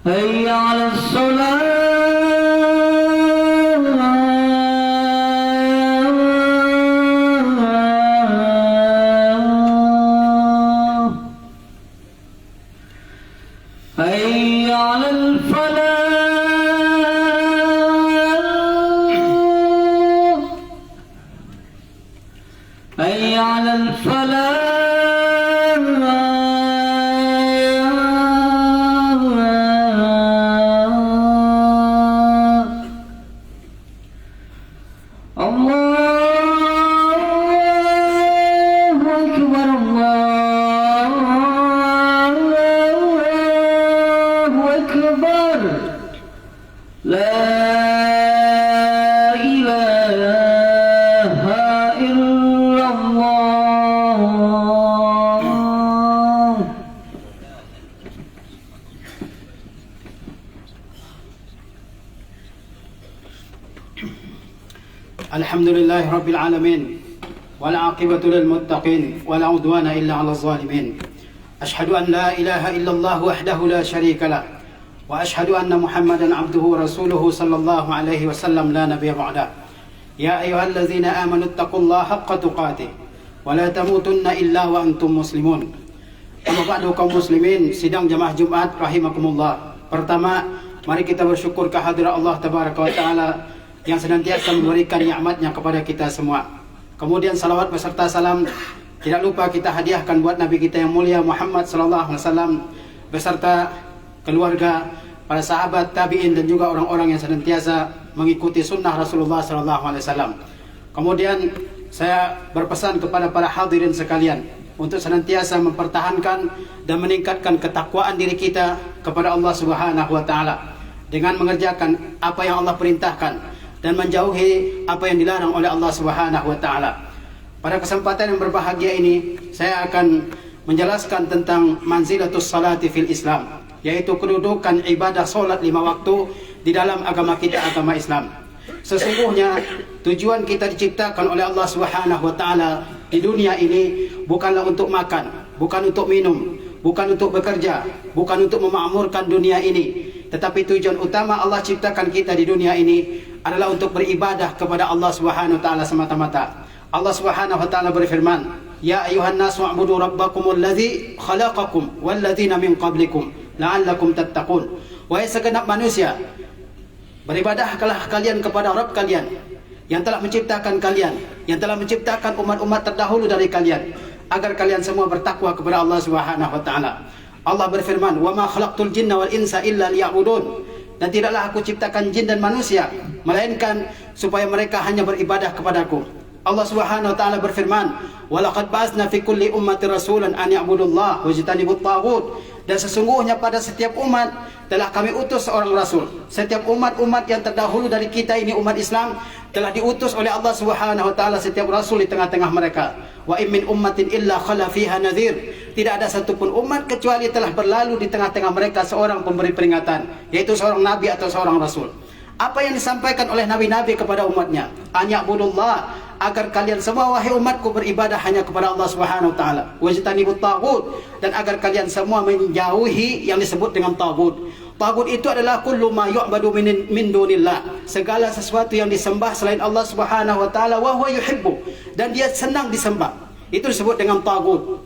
هيا على الصلاة هيا على الفلاح هيا على الفلاح Alhamdulillahi Rabbil Alamin wal aqibatu lil muttaqin wala udwana illa 'alal zalimin. Ashhadu an la ilaha illallah wahdahu la syarika lah wa ashhadu anna Muhammadan 'abduhu wa rasuluhu sallallahu alaihi wasallam la nabiyya ba'da. Ya ayyuhallazina amanu taqullaha haqqa tuqatih wa la tamutunna illa wa antum muslimun. Amma ba'du, kaum muslimin sidang jamaah Jumat rahimakumullah. Pertama, mari kita bersyukur kehadirat Allah tabaraka wa taala yang senantiasa memberikan nikmatnya kepada kita semua. Kemudian salawat beserta salam tidak lupa kita hadiahkan buat Nabi kita yang mulia Muhammad sallallahu alaihi wasallam beserta keluarga, para sahabat, tabi'in dan juga orang-orang yang senantiasa mengikuti sunnah Rasulullah sallallahu alaihi wasallam. Kemudian saya berpesan kepada para hadirin sekalian untuk senantiasa mempertahankan dan meningkatkan ketakwaan diri kita kepada Allah Subhanahu wa taala dengan mengerjakan apa yang Allah perintahkan dan menjauhi apa yang dilarang oleh Allah Subhanahu wa taala. Pada kesempatan yang berbahagia ini, saya akan menjelaskan tentang manzilatus salati fil Islam, yaitu kedudukan ibadah salat 5 waktu di dalam agama kita, agama Islam. Sesungguhnya tujuan kita diciptakan oleh Allah Subhanahu wa taala di dunia ini bukanlah untuk makan, bukan untuk minum, bukan untuk bekerja, bukan untuk memakmurkan dunia ini, tetapi tujuan utama Allah ciptakan kita di dunia ini adalah untuk beribadah kepada Allah Subhanahu wa taala semata-mata. Allah Subhanahu wa taala berfirman, "Ya ayuhan nasu u'budu rabbakumul ladzi khalaqakum wal ladzina min qablikum la'allakum tattaqun." Wahai segenap manusia, beribadahlah kalian kepada Rabb kalian yang telah menciptakan kalian, yang telah menciptakan umat-umat terdahulu dari kalian, agar kalian semua bertakwa kepada Allah Subhanahu wa taala. Allah berfirman, "Wa ma khalaqtul jinna wal insa illa liya'budun." Dan tidaklah aku ciptakan jin dan manusia melainkan supaya mereka hanya beribadah kepadaku. Allah Subhanahu wa taala berfirman, "Wa laqad ba'atsna fi kulli ummatin rasulan an ya'budullaha wajtanibut taghut." Dan sesungguhnya pada setiap umat telah kami utus seorang rasul. Setiap umat-umat yang terdahulu dari kita ini, umat Islam, telah diutus oleh Allah Subhanahu wa taala setiap rasul di tengah-tengah mereka. Wa in min ummatin illa khala fiha nadhir. Tidak ada satupun umat kecuali telah berlalu di tengah-tengah mereka seorang pemberi peringatan, yaitu seorang nabi atau seorang rasul. Apa yang disampaikan oleh nabi-nabi kepada umatnya? An ya'budullah, agar kalian semua wahai umatku beribadah hanya kepada Allah Subhanahu wa taala. Wajtanibut taghut, dan agar kalian semua menjauhi yang disebut dengan taghut. Taghut itu adalah kullu ma yu'badu min dunillah, segala sesuatu yang disembah selain Allah Subhanahu wa taala wa huwa yuhibbu, dan dia senang disembah. Itu disebut dengan taghut.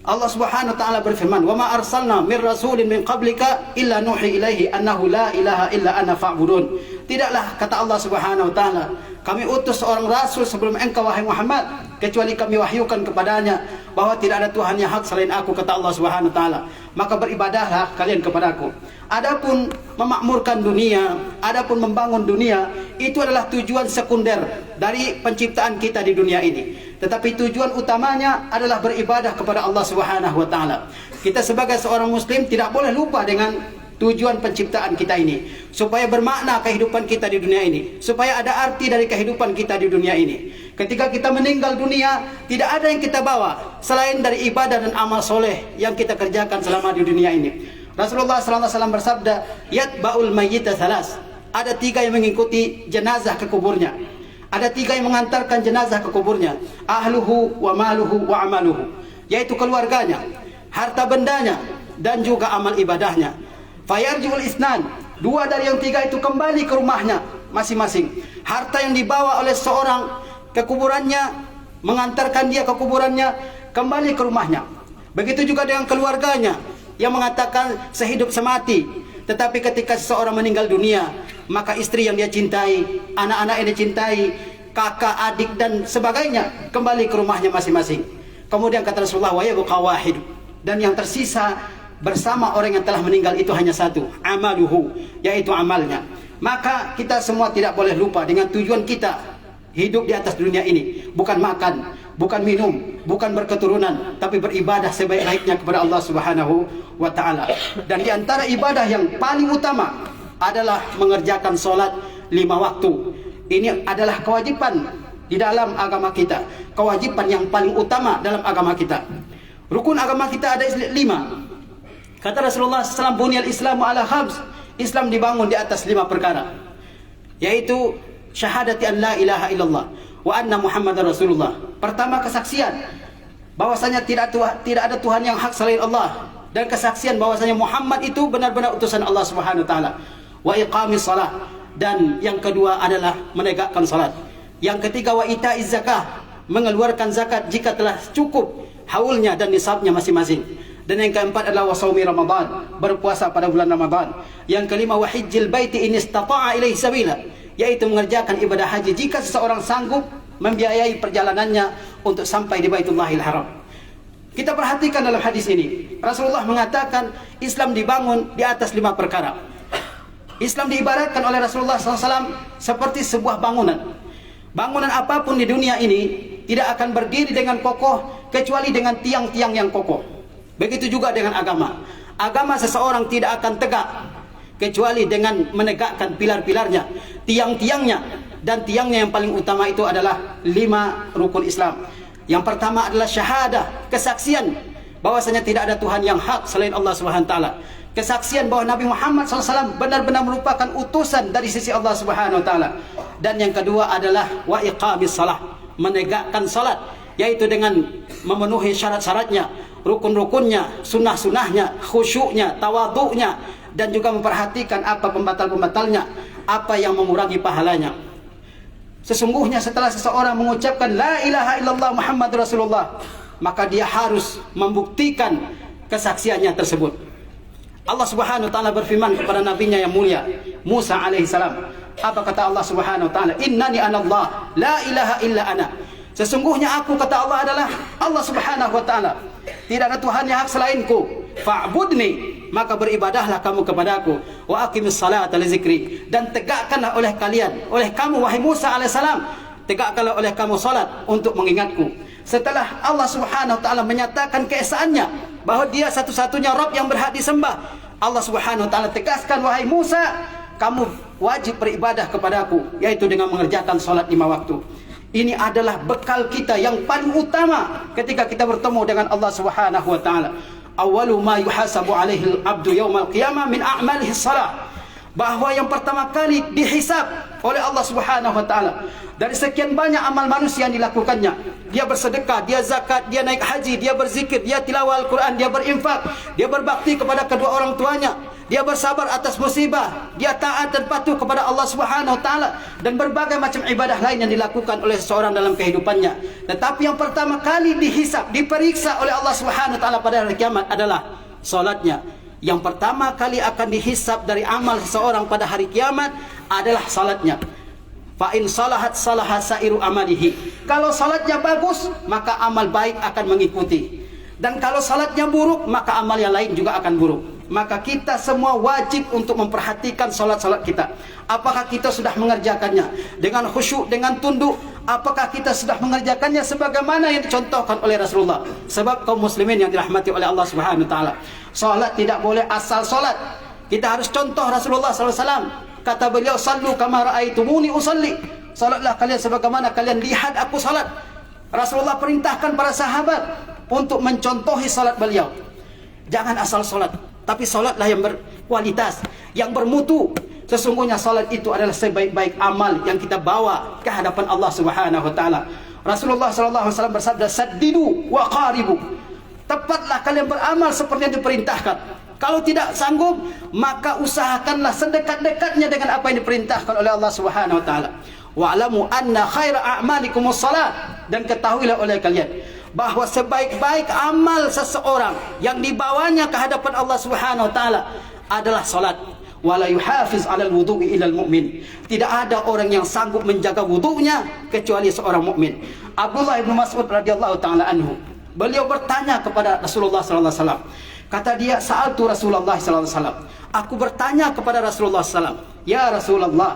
Allah Subhanahu wa taala berfirman, "Wa ma arsalna mir rasulin min qablika illa nuhi ilaihi annahu la ilaha illa ana fa'budun." Tidaklah, kata Allah Subhanahu wa taala, kami utus seorang rasul sebelum engkau wahai Muhammad, kecuali kami wahyukan kepadanya bahwa tidak ada Tuhan yang hak selain aku, kata Allah Subhanahu wa taala. Maka beribadahlah kalian kepadaku. Adapun memakmurkan dunia, adapun membangun dunia, itu adalah tujuan sekunder dari penciptaan kita di dunia ini. Tetapi tujuan utamanya adalah beribadah kepada Allah Subhanahu wa taala. Kita sebagai seorang muslim tidak boleh lupa dengan tujuan penciptaan kita ini, supaya bermakna kehidupan kita di dunia ini, supaya ada arti dari kehidupan kita di dunia ini. Ketika kita meninggal dunia, tidak ada yang kita bawa selain dari ibadah dan amal soleh yang kita kerjakan selama di dunia ini. Rasulullah SAW bersabda, "Yatba'ul mayyita thalas." Ada 3 yang mengikuti jenazah ke kuburnya. Ada 3 yang mengantarkan jenazah ke kuburnya. Ahluhu wa maluhu wa amaluhu, yaitu keluarganya, harta bendanya, dan juga amal ibadahnya. Fayarji'ul isnan, dua dari yang tiga itu kembali ke rumahnya masing-masing. Harta yang dibawa oleh seorang ke kuburannya, mengantarkan dia ke kuburannya, kembali ke rumahnya. Begitu juga dengan keluarganya yang mengatakan sehidup semati. Tetapi ketika seseorang meninggal dunia, maka istri yang dia cintai, anak-anak yang dia cintai, kakak, adik dan sebagainya kembali ke rumahnya masing-masing. Kemudian kata Rasulullah, wa yabqa wahid, dan yang tersisa bersama orang yang telah meninggal itu hanya satu, amaluhu, yaitu amalnya. Maka kita semua tidak boleh lupa dengan tujuan kita hidup di atas dunia ini, bukan makan, bukan minum, bukan berketurunan, tapi beribadah sebaik-baiknya kepada Allah Subhanahu wa taala. Dan di antara ibadah yang paling utama adalah mengerjakan salat 5 waktu. Ini adalah kewajiban di dalam agama kita, kewajiban yang paling utama dalam agama kita. Rukun agama kita ada 5. Kata Rasulullah SAW, bunyal Islamu ala khams, Islam dibangun di atas 5 perkara, yaitu syahadati an la ilaha illallah wa anna Muhammadar Rasulullah. Pertama, kesaksian bahwasanya tidak ada Tuhan yang hak selain Allah, dan kesaksian bahwasanya Muhammad itu benar-benar utusan Allah Subhanahu wa taala. Wa iqamis salat, dan yang kedua adalah menegakkan salat. Yang ketiga, wa itaiz zakah, mengeluarkan zakat jika telah cukup haulnya dan nisabnya masing-masing. Dan yang keempat adalah wasaumi Ramadan, berpuasa pada bulan Ramadan. Yang kelima, wa hajjil baiti in istata'a ilaihi sabila, yaitu mengerjakan ibadah haji jika seseorang sanggup membiayai perjalanannya untuk sampai di Baitullahil Haram. Kita perhatikan dalam hadis ini, Rasulullah mengatakan Islam dibangun di atas 5 perkara. Islam diibaratkan oleh Rasulullah SAW seperti sebuah bangunan. Bangunan apapun di dunia ini tidak akan berdiri dengan kokoh kecuali dengan tiang-tiang yang kokoh. Begitu juga dengan agama. Agama seseorang tidak akan tegak kecuali dengan menegakkan pilar-pilarnya, tiang-tiangnya. Dan tiangnya yang paling utama itu adalah 5 rukun Islam. Yang pertama adalah syahadah, kesaksian bahwasanya tidak ada Tuhan yang hak selain Allah Subhanahu wa taala. Kesaksian bahwa Nabi Muhammad SAW benar-benar merupakan utusan dari sisi Allah Subhanahu wa taala. Dan yang kedua adalah wa iqamis salah, menegakkan salat, yaitu dengan memenuhi syarat-syaratnya, rukun-rukunnya, sunnah-sunnahnya, khusyuknya, tawadhu'nya, dan juga memperhatikan apa pembatal-pembatalnya, apa yang mengurangi pahalanya. Sesungguhnya setelah seseorang mengucapkan la ilaha illallah Muhammad Rasulullah, maka dia harus membuktikan kesaksiannya tersebut. Allah Subhanahu wa taala berfirman kepada nabinya yang mulia Musa alaihi salam. Apa kata Allah Subhanahu wa taala? Innani anallah la ilaha illa ana. Sesungguhnya aku, kata Allah, adalah Allah Subhanahu wa taala. Tidak ada Tuhan yang hak selainku. Fa'budni, maka beribadahlah kamu kepadaku. Wa aqimis salata li zikri, dan tegakkanlah oleh kamu wahai Musa alaihissalam, tegakkanlah oleh kamu salat untuk mengingatku. Setelah Allah Subhanahu wa taala menyatakan keesaannya bahwa dia satu-satunya Rabb yang berhak disembah, Allah Subhanahu wa taala tegaskan, wahai Musa, kamu wajib beribadah kepadaku, yaitu dengan mengerjakan salat 5 waktu. Ini adalah bekal kita yang paling utama ketika kita bertemu dengan Allah Subhanahu wa taala. Awwalu ma yuhasabu alaihi al-'abdu yaumal qiyamah min a'malihi shalah. Bahwa yang pertama kali dihisab oleh Allah Subhanahu wa taala dari sekian banyak amal manusia yang dilakukannya. Dia bersedekah, dia zakat, dia naik haji, dia berzikir, dia tilawah Al-Quran, dia berinfak, dia berbakti kepada kedua orang tuanya, dia bersabar atas musibah, dia taat dan patuh kepada Allah Subhanahu wa taala, dan berbagai macam ibadah lain yang dilakukan oleh seseorang dalam kehidupannya. Tetapi yang pertama kali dihisab, diperiksa oleh Allah Subhanahu wa taala pada hari kiamat adalah salatnya. Yang pertama kali akan dihisab dari amal seseorang pada hari kiamat adalah salatnya. Fa in salahat salaha sairu amalihi. Kalau salatnya bagus, maka amal baik akan mengikuti. Dan kalau salatnya buruk, maka amal yang lain juga akan buruk. Maka kita semua wajib untuk memperhatikan salat-salat kita. Apakah kita sudah mengerjakannya dengan khusyuk, dengan tunduk? Apakah kita sudah mengerjakannya sebagaimana yang dicontohkan oleh Rasulullah? Sebab kaum muslimin yang dirahmati oleh Allah Subhanahu wa taala, salat tidak boleh asal salat. Kita harus contoh Rasulullah sallallahu alaihi wasallam. Kata beliau, sallu kama raaitumuni usalli. Salatlah kalian sebagaimana kalian lihat aku salat. Rasulullah perintahkan para sahabat untuk mencontohi salat beliau. Jangan asal salat, tapi salatlah yang berkualitas, yang bermutu. Sesungguhnya salat itu adalah sebaik-baik amal yang kita bawa ke hadapan Allah Subhanahu wa taala. Rasulullah sallallahu alaihi wasallam bersabda, saddidu wa qaribu. Tepatlah kalian beramal seperti yang diperintahkan. Kalau tidak sanggup, maka usahakanlah sedekat-dekatnya dengan apa yang diperintahkan oleh Allah Subhanahu wa taala. Wa'lamu anna khaira a'malikumus salat, dan ketahuilah oleh kalian bahawa sebaik-baik amal seseorang yang dibawanya ke hadapan Allah Subhanahu wa taala adalah salat. Wala yuhafiz 'alal wudu'i illal mu'min. Tidak ada orang yang sanggup menjaga wudunya kecuali seorang mukmin. Abdullah bin Mas'ud radhiyallahu taala anhu, beliau bertanya kepada Rasulullah sallallahu alaihi wasallam. Kata dia, sa'altu Rasulullah sallallahu alaihi wasallam. Aku bertanya kepada Rasulullah sallallahu alaihi wasallam, "Ya Rasulullah,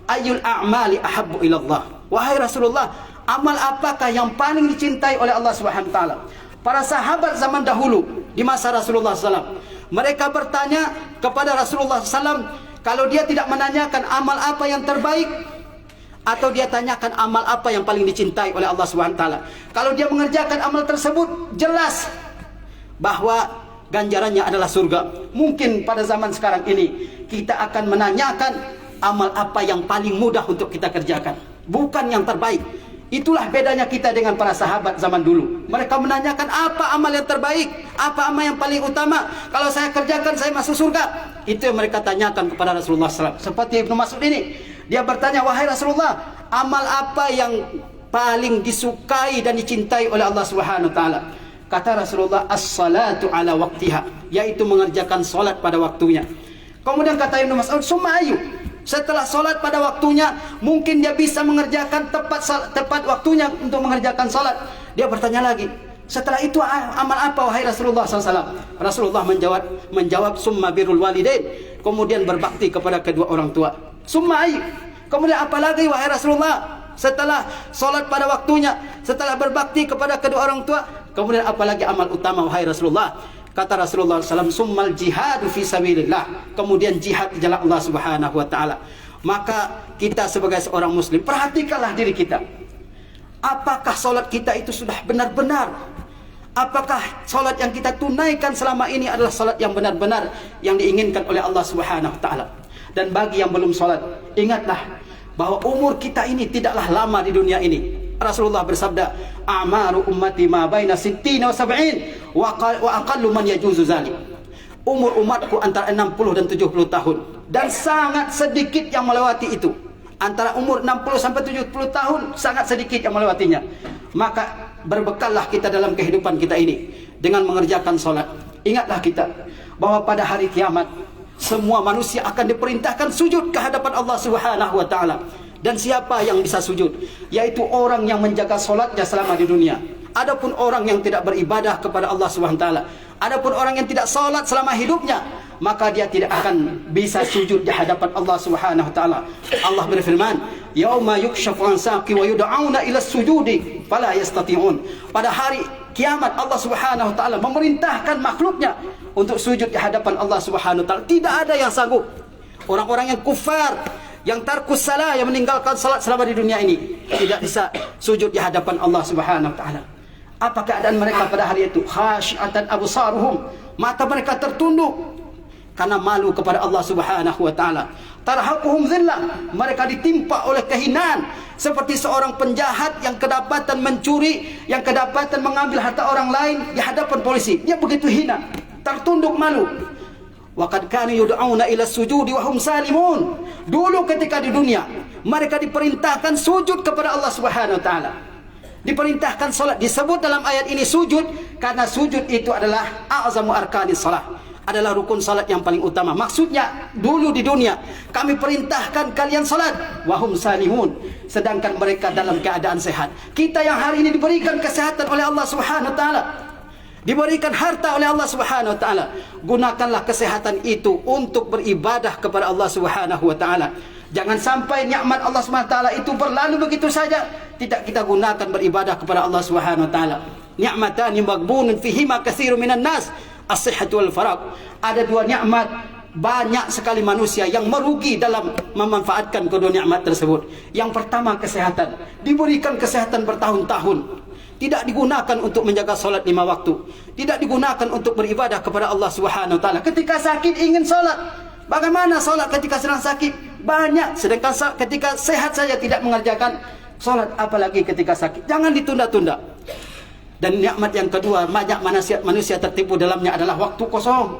ayyul a'mali ahabbu ila Allah?" Wahai Rasulullah, amal apakah yang paling dicintai oleh Allah Subhanahu wa taala? Para sahabat zaman dahulu di masa Rasulullah sallallahu, mereka bertanya kepada Rasulullah sallallahu, kalau dia tidak menanyakan amal apa yang terbaik, atau dia tanyakan amal apa yang paling dicintai oleh Allah Subhanahu wa taala. Kalau dia mengerjakan amal tersebut, jelas bahwa ganjarannya adalah surga. Mungkin pada zaman sekarang ini kita akan menanyakan amal apa yang paling mudah untuk kita kerjakan, bukan yang terbaik. Itulah bedanya kita dengan para sahabat zaman dulu. Mereka menanyakan apa amal yang terbaik, apa amal yang paling utama. Kalau saya kerjakan, saya masuk surga. Itu yang mereka tanyakan kepada Rasulullah SAW. Seperti Ibnu Mas'ud ini, dia bertanya, wahai Rasulullah, amal apa yang paling disukai dan dicintai oleh Allah Subhanahu wa taala? Kata Rasulullah, as-salatu ala waktiha, yaitu mengerjakan solat pada waktunya. Kemudian kata Ibnu Mas'ud, summa ayu, setelah solat pada waktunya, mungkin dia bisa mengerjakan tepat waktunya untuk mengerjakan solat. Dia bertanya lagi, setelah itu amal apa wahai Rasulullah SAW? Rasulullah menjawab summa birrul walidain, kemudian berbakti kepada kedua orang tua. Summa ayu, kemudian apa lagi wahai Rasulullah? Setelah solat pada waktunya, setelah berbakti kepada kedua orang tua, kemudian apalagi amal utama wahai Rasulullah? Kata Rasulullah SAW, summal jihadu fi sabilillah, kemudian jihad di jalan Allah Subhanahu wa taala. Maka kita sebagai seorang muslim, perhatikanlah diri kita. Apakah solat kita itu sudah benar-benar? Apakah solat yang kita tunaikan selama ini adalah solat yang benar-benar yang diinginkan oleh Allah Subhanahu wa taala? Dan bagi yang belum solat, ingatlah bahwa umur kita ini tidaklah lama di dunia ini. Rasulullah bersabda, a'maru ummati ma baina 60 wa 70 wa aqallu man yajuzu zalik. Umur umatku antara 60 dan 70 tahun, dan sangat sedikit yang melewati itu. Antara umur 60 sampai 70 tahun sangat sedikit yang melewatinya. Maka berbekallah kita dalam kehidupan kita ini dengan mengerjakan solat. Ingatlah kita bahwa pada hari kiamat semua manusia akan diperintahkan sujud ke hadapan Allah Subhanahu wa taala. Dan siapa yang bisa sujud? Yaitu orang yang menjaga solatnya selama di dunia. Adapun orang yang tidak beribadah kepada Allah Subhanahu wa taala, adapun orang yang tidak solat selama hidupnya, maka dia tidak akan bisa sujud di hadapan Allah Subhanahu wa taala. Allah berfirman, yauma yukshafu an saqi wa yud'auna ila sujudi fala yastati'un. Pada hari kiamat Allah Subhanahu wa taala memerintahkan makhluknya untuk sujud di hadapan Allah Subhanahu wa taala. Tidak ada yang sanggup. Orang-orang yang kufar, yang tarkus salah, yang meninggalkan salat selama di dunia ini, tidak bisa sujud di hadapan Allah Subhanahu wa taala. Apa keadaan mereka pada hari itu? Khasyi'atan absaruhum, mata mereka tertunduk karena malu kepada Allah Subhanahu wa taala. Tarhaquhum dhillah, mereka ditimpa oleh kehinaan seperti seorang penjahat yang kedapatan mencuri, yang kedapatan mengambil harta orang lain di hadapan polisi. Dia begitu hina, tertunduk malu. Wa qad kanu yud'auna ila sujudi wa hum salimun. Dulu ketika di dunia, mereka diperintahkan sujud kepada Allah Subhanahu wa taala. Diperintahkan salat. Disebut dalam ayat ini sujud karena sujud itu adalah a'zamu arkanis salat, adalah rukun salat yang paling utama. Maksudnya dulu di dunia kami perintahkan kalian salat wa hum salimun, sedangkan mereka dalam keadaan sehat. Kita yang hari ini diberikan kesehatan oleh Allah Subhanahu wa taala, diberikan harta oleh Allah Subhanahu wa taala, gunakanlah kesehatan itu untuk beribadah kepada Allah Subhanahu wa taala. Jangan sampai nikmat Allah Subhanahu wa taala itu berlalu begitu saja, tidak kita gunakan beribadah kepada Allah Subhanahu wa taala. Ni'matani maghbunun fihima katsirun minan nas, as-sihhatu wal faragh. Ada dua nikmat banyak sekali manusia yang merugi dalam memanfaatkan kedua nikmat tersebut. Yang pertama kesehatan. Diberikan kesehatan bertahun-tahun, tidak digunakan untuk menjaga solat 5 waktu, tidak digunakan untuk beribadah kepada Allah Subhanahu wa taala. Ketika sakit ingin solat, bagaimana solat ketika sedang sakit? Banyak. Sedangkan ketika sehat saja tidak mengerjakan solat, apalagi ketika sakit. Jangan ditunda-tunda. Dan nikmat yang kedua, banyak manusia tertipu dalamnya adalah waktu kosong.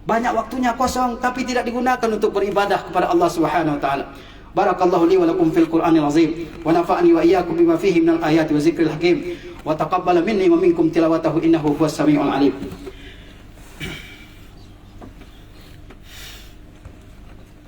Banyak waktunya kosong tapi tidak digunakan untuk beribadah kepada Allah Subhanahu wa taala. Barakallahu li wa lakum fil Qur'anil azim wa nafa'ani wa iyyakum bima fihi minal ayati wa zikril hakim wa taqabbala minni wa minkum tilawatahu innahu huwas samiul alim.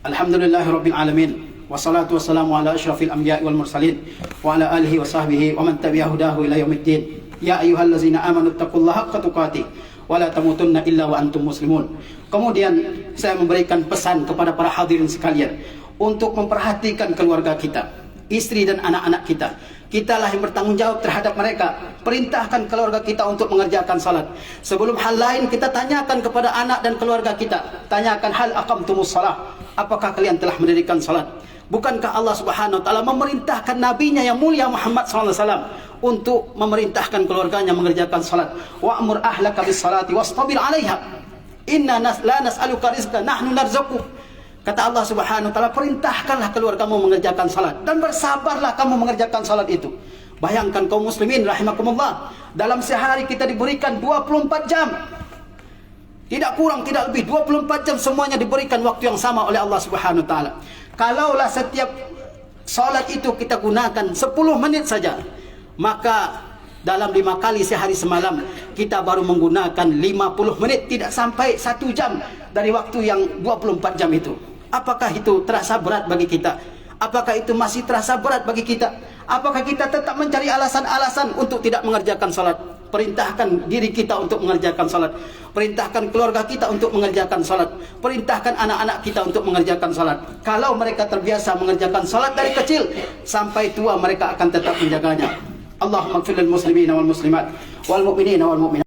Alhamdulillahirabbil alamin. Wassalatu wassalamu ala asyrafil anbiya'i wal mursalin wa ala alihi wa sahbihi wa man tabi'a hudahu ila yaumiddin. Ya ayyuhallazina amanu taqullaha haqqa tuqatih wa la tamutunna illa wa antum muslimun. Kemudian saya memberikan pesan kepada para hadirin sekalian untuk memperhatikan keluarga kita, istri dan anak-anak kita. Kitalah yang bertanggung jawab terhadap mereka. Perintahkan keluarga kita untuk mengerjakan salat. Sebelum hal lain kita tanyakan kepada anak dan keluarga kita. Tanyakan hal aqamtumus salah. Apakah kalian telah mendirikan salat? Bukankah Allah Subhanahu wa taala memerintahkan nabinya yang mulia Muhammad sallallahu alaihi wasallam untuk memerintahkan keluarganya mengerjakan salat? Wa'mur ahlaka bis salati wastabir 'alaiha. Inna la nas'aluka rizqan nahnu narzuquk. Kata Allah Subhanahu wa taala, perintahkanlah keluargamu mengerjakan salat dan bersabarlah kamu mengerjakan salat itu. Bayangkan kaum muslimin rahimakumullah, dalam sehari kita diberikan 24 jam. Tidak kurang, tidak lebih, 24 jam semuanya diberikan waktu yang sama oleh Allah Subhanahu wa taala. Kalaulah setiap salat itu kita gunakan 10 menit saja, maka dalam 5 kali sehari semalam kita baru menggunakan 50 menit, tidak sampai 1 jam dari waktu yang 24 jam itu. Apakah itu terasa berat bagi kita? Apakah itu masih terasa berat bagi kita? Apakah kita tetap mencari alasan-alasan untuk tidak mengerjakan salat? Perintahkan diri kita untuk mengerjakan salat. Perintahkan keluarga kita untuk mengerjakan salat. Perintahkan anak-anak kita untuk mengerjakan salat. Kalau mereka terbiasa mengerjakan salat dari kecil, sampai tua mereka akan tetap menjaganya. Allahumma ighfir lil muslimina wal muslimat wal mu'minina wal mu'minat.